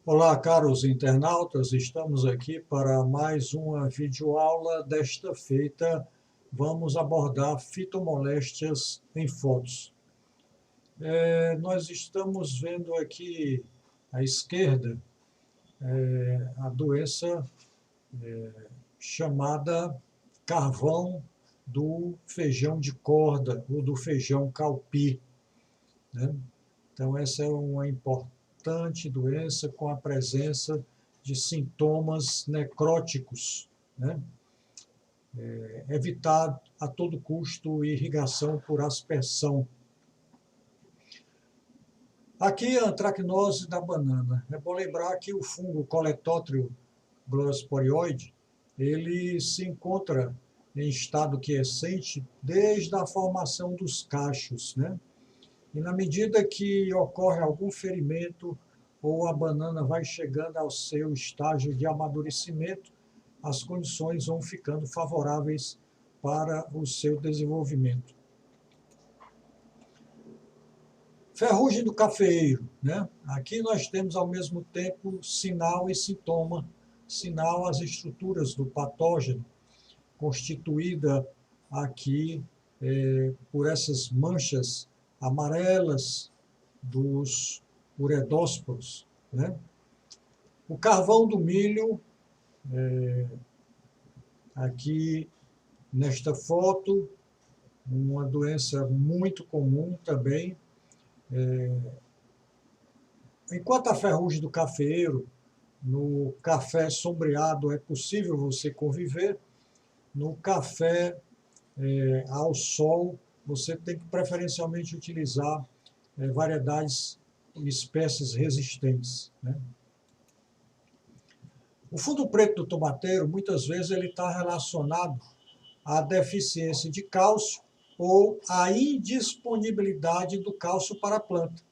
Olá, caros internautas, estamos aqui para mais uma videoaula. Desta feita, vamos abordar fitomoléstias em fotos. Nós estamos vendo aqui à esquerda a doença chamada carvão do feijão de corda ou do feijão calpi, né? Então, essa é uma importante doença com a presença de sintomas necróticos, né? Evitar a todo custo irrigação por aspersão. Aqui a antracnose da banana. É bom lembrar que o fungo Coletótrio glosporioide, ele se encontra em estado quiescente desde a formação dos cachos, né? E na medida que ocorre algum ferimento ou a banana vai chegando ao seu estágio de amadurecimento, as condições vão ficando favoráveis para o seu desenvolvimento. Ferrugem do cafeeiro, né? Aqui nós temos ao mesmo tempo sinal e sintoma. Sinal, as estruturas do patógeno, constituída aqui por essas manchas amarelas dos uredósporos, né? O carvão do milho, aqui nesta foto, uma doença muito comum também. Enquanto a ferrugem do cafeeiro, no café sombreado é possível você conviver, no café ao sol, você tem que preferencialmente utilizar variedades e espécies resistentes, né? O fundo preto do tomateiro, muitas vezes, ele está relacionado à deficiência de cálcio ou à indisponibilidade do cálcio para a planta.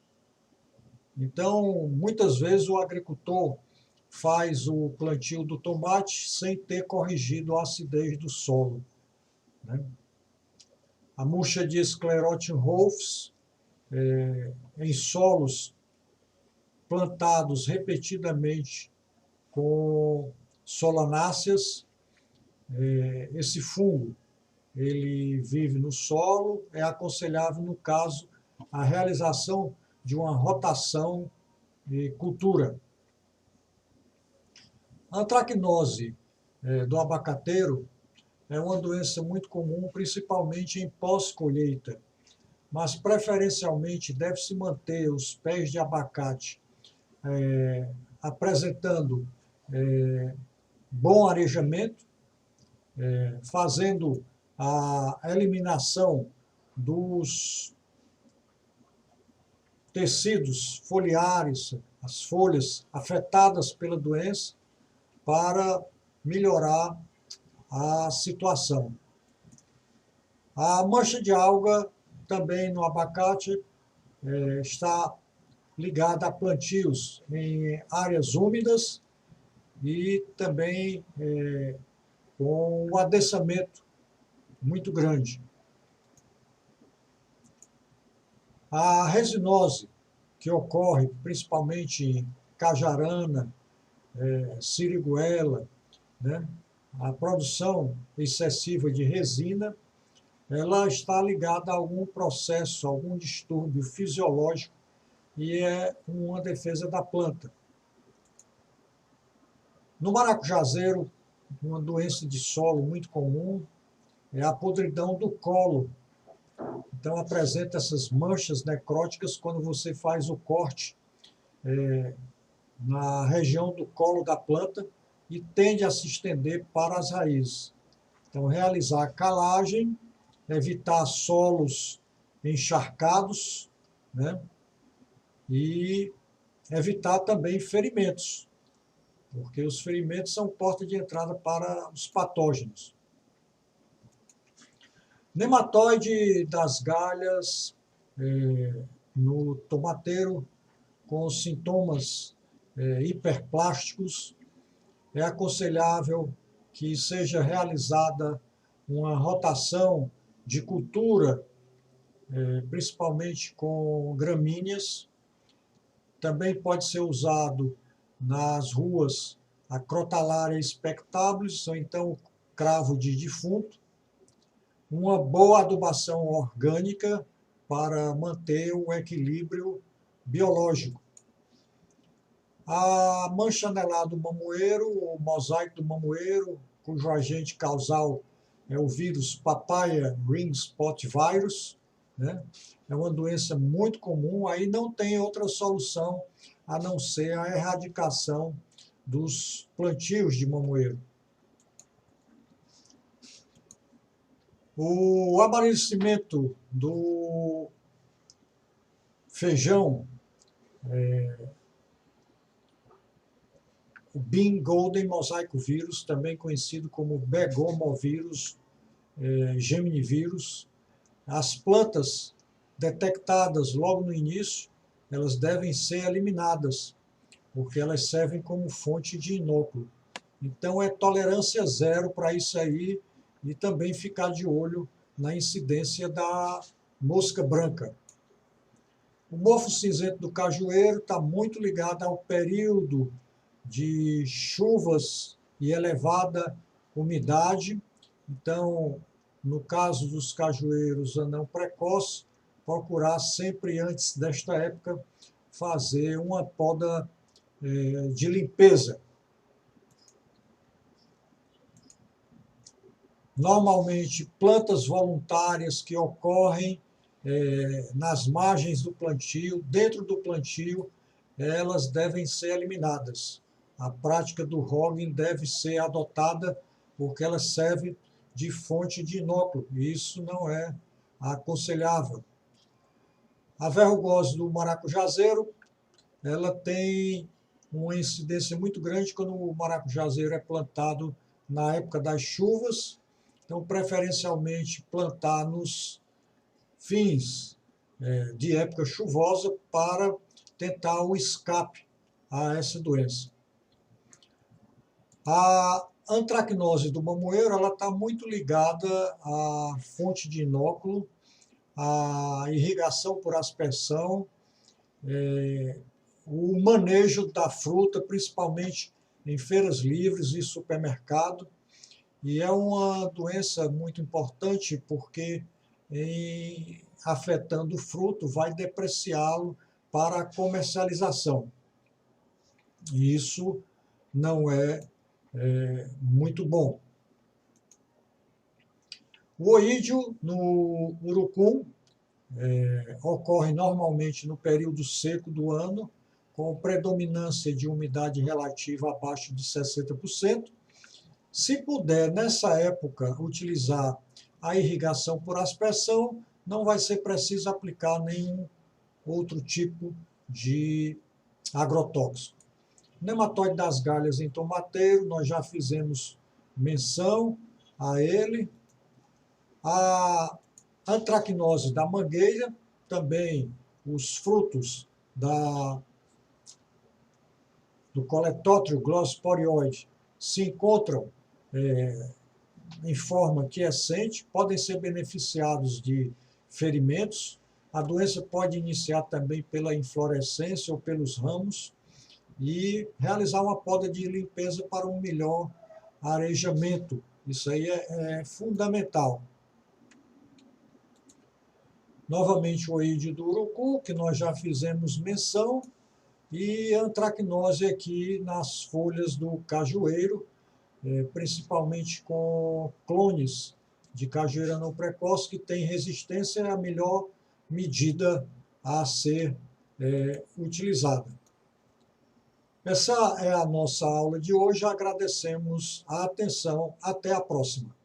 Então, muitas vezes, o agricultor faz o plantio do tomate sem ter corrigido a acidez do solo, né? A murcha de Sclerotinia-Rolfs, em solos plantados repetidamente com solanáceas, esse fungo ele vive no solo, é aconselhável, no caso, a realização de uma rotação de cultura. A antracnose do abacateiro é uma doença muito comum, principalmente em pós-colheita, mas preferencialmente deve-se manter os pés de abacate apresentando bom arejamento, fazendo a eliminação dos tecidos foliares, as folhas afetadas pela doença, para melhorar a situação. A mancha de alga também no abacate está ligada a plantios em áreas úmidas e também com um adensamento muito grande. A resinose, que ocorre principalmente em cajarana, siriguela, né? A produção excessiva de resina, ela está ligada a algum processo, algum distúrbio fisiológico e é uma defesa da planta. No maracujazeiro, uma doença de solo muito comum é a podridão do colo. Então, apresenta essas manchas necróticas quando você faz o corte na região do colo da planta e tende a se estender para as raízes. Então, realizar a calagem, evitar solos encharcados, né? E evitar também ferimentos, porque os ferimentos são porta de entrada para os patógenos. Nematóide das galhas no tomateiro com sintomas hiperplásticos, é aconselhável que seja realizada uma rotação de cultura, principalmente com gramíneas. Também pode ser usado nas ruas a Crotalaria spectabilis, ou então cravo de defunto, uma boa adubação orgânica para manter o equilíbrio biológico. A mancha anelar do mamoeiro, o mosaico do mamoeiro, cujo agente causal é o vírus Papaya Ring Spot Virus, né? É uma doença muito comum, aí não tem outra solução a não ser a erradicação dos plantios de mamoeiro. O amadurecimento do feijão, o Bean Golden Mosaico Vírus, também conhecido como Begomovírus, Geminivírus. As plantas detectadas logo no início, elas devem ser eliminadas, porque elas servem como fonte de inóculo. Então é tolerância zero para isso aí e também ficar de olho na incidência da mosca branca. O mofo cinzento do cajueiro está muito ligado ao período de chuvas e elevada umidade. Então, no caso dos cajueiros anão precoce, procurar sempre antes desta época fazer uma poda de limpeza. Normalmente, plantas voluntárias que ocorrem nas margens do plantio, dentro do plantio, elas devem ser eliminadas. A prática do hogging deve ser adotada porque ela serve de fonte de inóculo, e isso não é aconselhável. A verrugose do maracujazeiro, ela tem uma incidência muito grande quando o maracujazeiro é plantado na época das chuvas, então preferencialmente plantar nos fins de época chuvosa para tentar o escape a essa doença. A antracnose do mamoeiro ela está muito ligada à fonte de inóculo, à irrigação por aspersão, o manejo da fruta, principalmente em feiras livres e supermercado. E é uma doença muito importante porque, afetando o fruto, vai depreciá-lo para a comercialização. E isso não é muito bom. O oídio no urucum ocorre normalmente no período seco do ano, com predominância de umidade relativa abaixo de 60%. Se puder, nessa época, utilizar a irrigação por aspersão, não vai ser preciso aplicar nenhum outro tipo de agrotóxico. Nematóide das galhas em tomateiro, nós já fizemos menção a ele. A antracnose da mangueira, também os frutos do Coletótrio glossporioide se encontram em forma quiescente, podem ser beneficiados de ferimentos. A doença pode iniciar também pela inflorescência ou pelos ramos e realizar uma poda de limpeza para um melhor arejamento. Isso aí é fundamental. Novamente o oídio do urucu, que nós já fizemos menção, e antracnose aqui nas folhas do cajueiro, principalmente com clones de cajueiro anão precoce, que tem resistência, é a melhor medida a ser utilizada. Essa é a nossa aula de hoje. Agradecemos a atenção. Até a próxima.